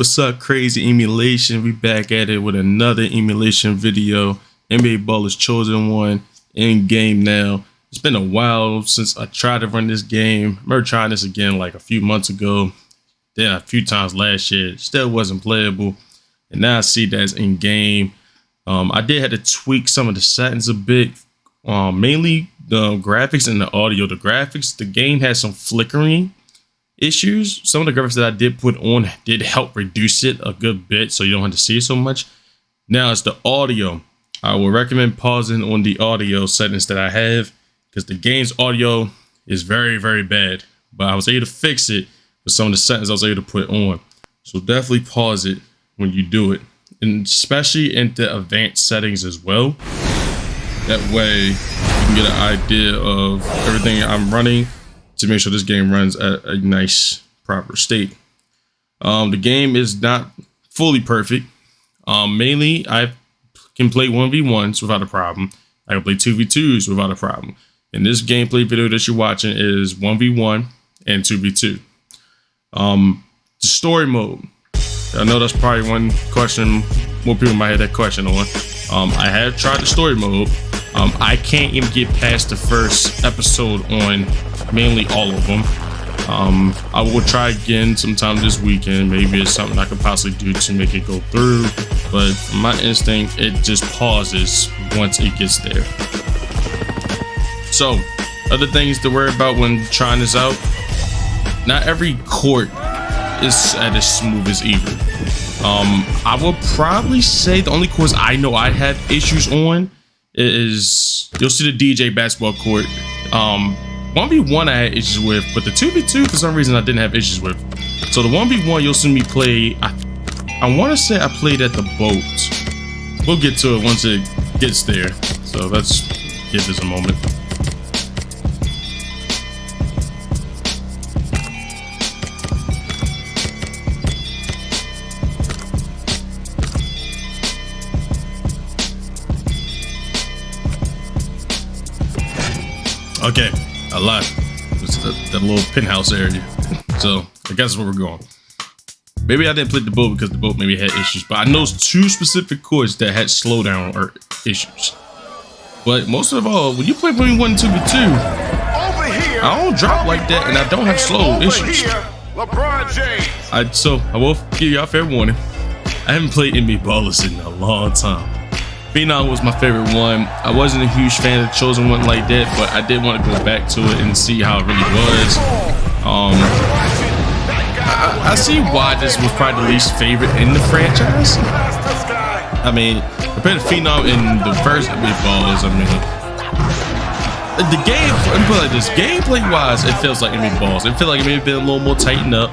What's up, crazy emulation? We back at it with another emulation video. NBA Baller's chosen one in game now. It's been a while since I tried to run this game. I remember trying this again like a few months ago, then a few times last year. Still wasn't playable, and now I see that it's in game. I did have to tweak some of the settings a bit, mainly the graphics and the audio. The graphics, the game has some flickering issues. Some of the graphics that I did put on did help reduce it a good bit, so you don't have to see it so much. Now it's the audio. I will recommend pausing on the audio settings that I have, because the game's audio is very, very bad. But I was able to fix it with some of the settings I was able to put on. So definitely pause it when you do it, and especially in the advanced settings as well. That way you can get an idea of everything I'm running to make sure this game runs at a nice, proper state. The game is not fully perfect. Mainly, I can play 1v1s without a problem. I can play 2v2s without a problem. And this gameplay video that you're watching is 1v1 and 2v2. The story mode. I know that's probably one question more people might have that question on. I have tried the story mode. I can't even get past the first episode on mainly all of them. I will try again sometime this weekend. Maybe it's something I could possibly do to make it go through, but my instinct, it just pauses once it gets there. So, other things to worry about when trying this out. Not every court is as smooth as either. I will probably say the only courts I know I had issues on is, you'll see the DJ basketball court. 1v1 I had issues with, but the 2v2 for some reason I didn't have issues with. So the 1v1 you'll see me play, I want to say I played at the boat. We'll get to it once it gets there. So let's give this a moment. Okay, I lied. It's that little penthouse area. So I guess that's where we're going. Maybe I didn't play the boat because the boat maybe had issues, but I know two specific courts that had slowdown or issues. But most of all, when you play 1v1 and 2v2, I don't drop like that, and I don't have slow issues. So I will give y'all fair warning. I haven't played NBA Ballers in a long time. Phenom was my favorite one. I wasn't a huge fan of the chosen one like that, but I did want to go back to it and see how it really was. I see why this was probably the least favorite in the franchise. I mean, compared to Phenom in the first NBA Ballers, I mean, the game, let me put it like this, gameplay wise, it feels like NBA Ballers. It feels like it may have been a little more tightened up.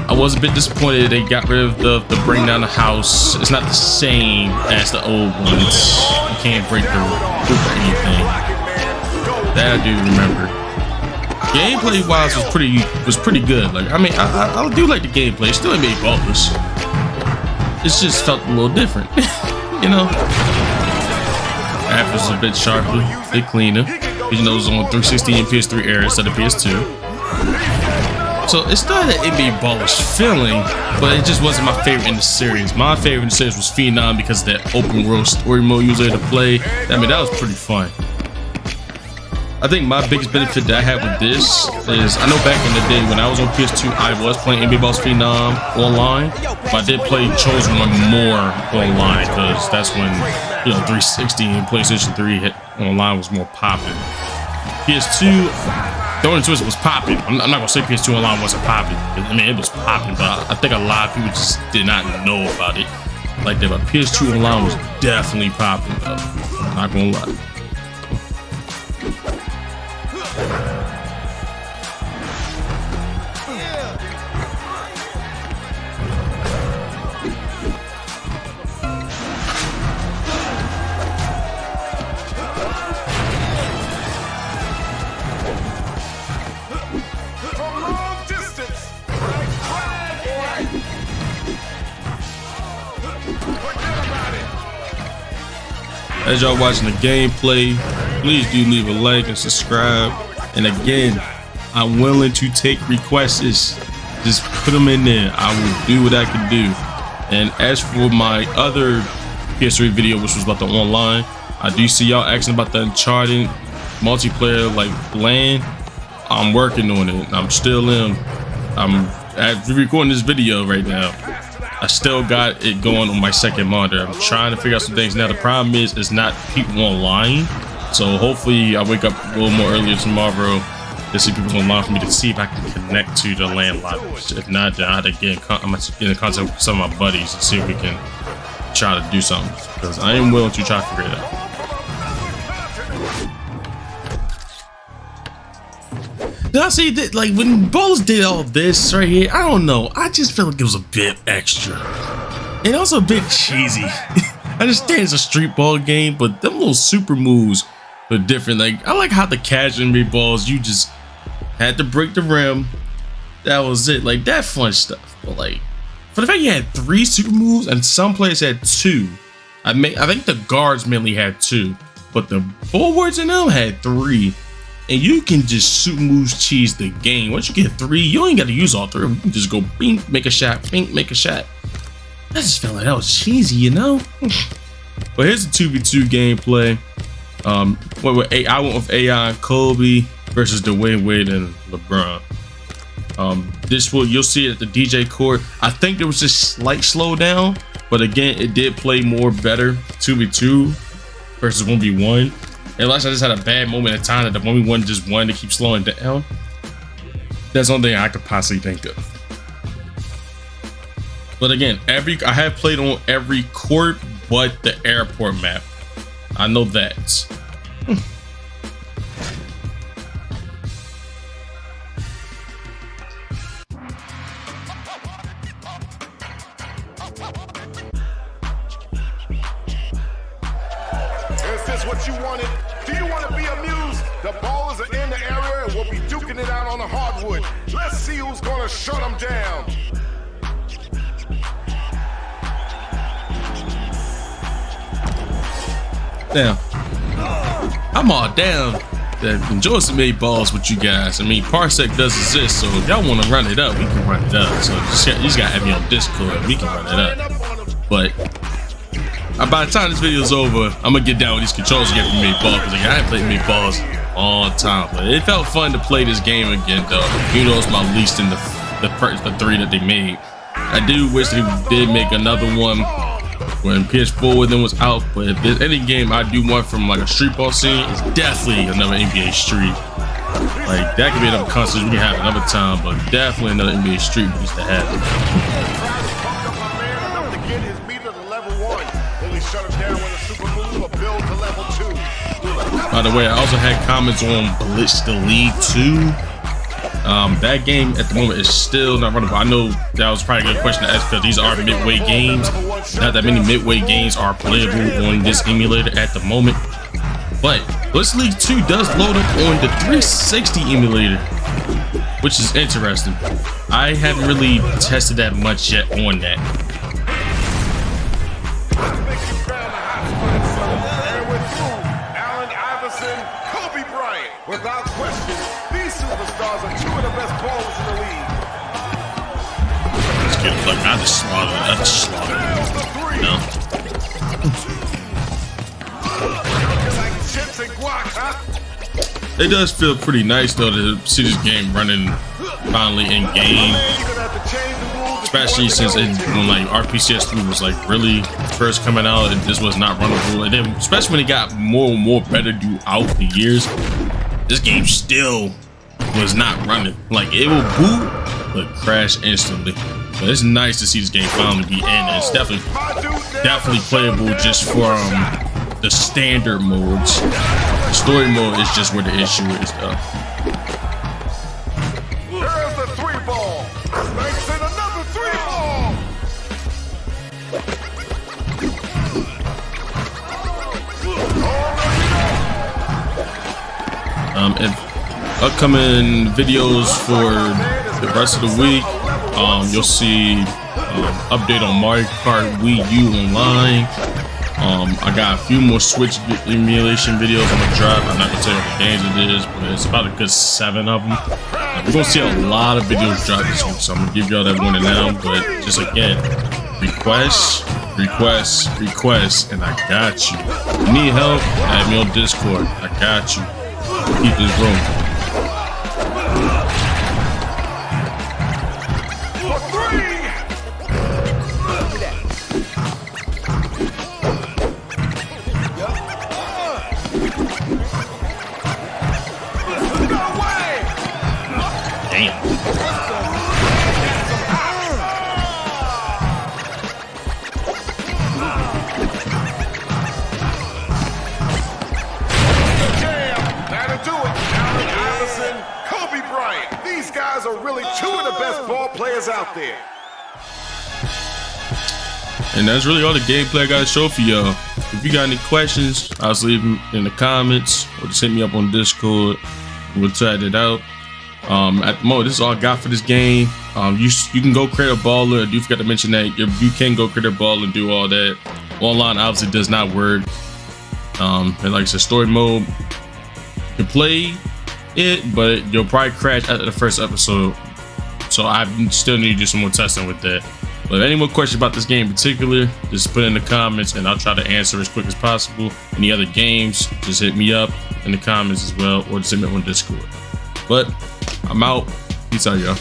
I was a bit disappointed they got rid of the bring down the house. It's not the same as the old ones. You can't break the hoop or anything. That I do remember. Gameplay wise was pretty good. Like, I mean, I do like the gameplay. It still NBA Ballers. It's just felt a little different, you know. Graphics a bit sharper, a bit cleaner. You know, it was on 360 and PS3 era instead of PS2. So it still had an NBA Ballers feeling, but it just wasn't my favorite in the series. My favorite in the series was Phenom because of that open world story mode you was able to play. I mean, that was pretty fun. I think my biggest benefit that I had with this is, I know back in the day when I was on PS2, I was playing NBA Ballers Phenom online, but I did play Chosen One more online because that's when, you know, 360 and PlayStation 3 online was more popping. PS2, the only twist was popping. I'm not gonna say PS2 online wasn't popping. I mean, it was popping, but I think a lot of people just did not know about it like that. But PS2 online was definitely popping, though. I'm not gonna lie. As y'all watching the gameplay, please do leave a like and subscribe. And again, I'm willing to take requests. just put them in there. I will do what I can do. And as for my other PS3 video, which was about the online, I do see y'all asking about the Uncharted multiplayer like LAN. I'm working on it. I'm still in. I'm recording this video right now. I still got it going on my second monitor. I'm trying to figure out some things now. The problem is it's not people online. So hopefully I wake up a little more earlier tomorrow to see people online for me to see if I can connect to the LAN lobby. If not, then I have to get in contact with some of my buddies and see if we can try to do something, because I am willing to try to figure it out. Did I see that, like, when Ballers did all this right here, I don't know, I just feel like it was a bit extra and also a bit cheesy. I understand it's a street ball game, but them little super moves are different. Like, I like how the casual NBA balls, you just had to break the rim, that was it, like that fun stuff. But like, for the fact you had 3 super moves and some players had 2, I think the guards mainly had 2, but the forwards in them had 3. And you can just super moves cheese the game. Once you get 3, you ain't got to use all 3. You can just go bing, make a shot, bing, make a shot. I just felt like that was cheesy, you know? But here's the 2v2 gameplay. I went with AI and Kobe versus Dwayne Wade and LeBron. You'll see it at the DJ court. I think there was just slight slowdown, but again, it did play more better 2v2 versus 1v1. Unless I just had a bad moment in time that the 1v1 just wanted to keep slowing down. That's the only thing I could possibly think of. But again, I have played on every court but the airport map. I know that. Is this what you wanted? Do you want to be amused? The Ballers are in the area and we'll be duking it out on the hardwood. Let's see who's gonna shut them down. Now, I'm all down to enjoy some 8 balls with you guys. I mean, Parsec does exist, so if y'all want to run it up, we can run it up. So you just gotta have me on Discord, we can run it up. But by the time this video is over, I'm gonna get down with these controls again from 8 balls, because like, I haven't played 8 balls all the time. But it felt fun to play this game again, though. You know, it's my least in the 3 that they made. I do wish they did make another one when PS4 then was out, but if there's any game I do want from like a street ball scene, it's definitely another NBA Street. Like, that could be another concert we can have another time, but definitely another NBA Street needs to happen. By the way, I also had comments on Blitz the League 2. That game at the moment is still not runnable. I know that was probably a good question to ask, because these are midway games. Not that many midway games are playable on this emulator at the moment. But Blitz League 2 does load up on the 360 emulator, which is interesting. I haven't really tested that much yet on that. Without question, these superstars are 2 of the best ballers in the league. Let's get it, look, I just slaughtered. No. It does feel pretty nice though to see this game running finally in game. Especially since when like RPCS3 was like really first coming out and this was not runnable. And then especially when it got more and more better throughout the years. This game still was not running. Like, it will boot, but crash instantly. But it's nice to see this game finally be in. It's definitely playable just for the standard modes. The story mode is just where the issue is, though. There's the 3-ball. Thanks in another 3-ball. And upcoming videos for the rest of the week, you'll see update on Mario Kart Wii U Online. I got a few more Switch emulation videos I'm gonna drop. I'm not gonna tell you what the games it is, but it's about a good 7 of them. We're gonna see a lot of videos drop this week, so I'm gonna give y'all that warning now. But just again, request, and I got you. If you need help, add me on Discord. I got you. Keep this rolling. Are really two of the best ball players out there. And that's really all the gameplay I got to show for y'all. If you got any questions, I'll just leave them in the comments or just hit me up on Discord. We'll try it out. At the moment, this is all I got for this game. You can go create a baller. I do forget to mention that you can go create a baller and do all that. Online obviously does not work. And like I said, story mode, you can play it, but you'll probably crash after the first episode, so I still need to do some more testing with that. But if any more questions about this game in particular, just put it in the comments and I'll try to answer as quick as possible. Any other games, just hit me up in the comments as well, or just hit me up on Discord. But I'm out. Peace out, y'all.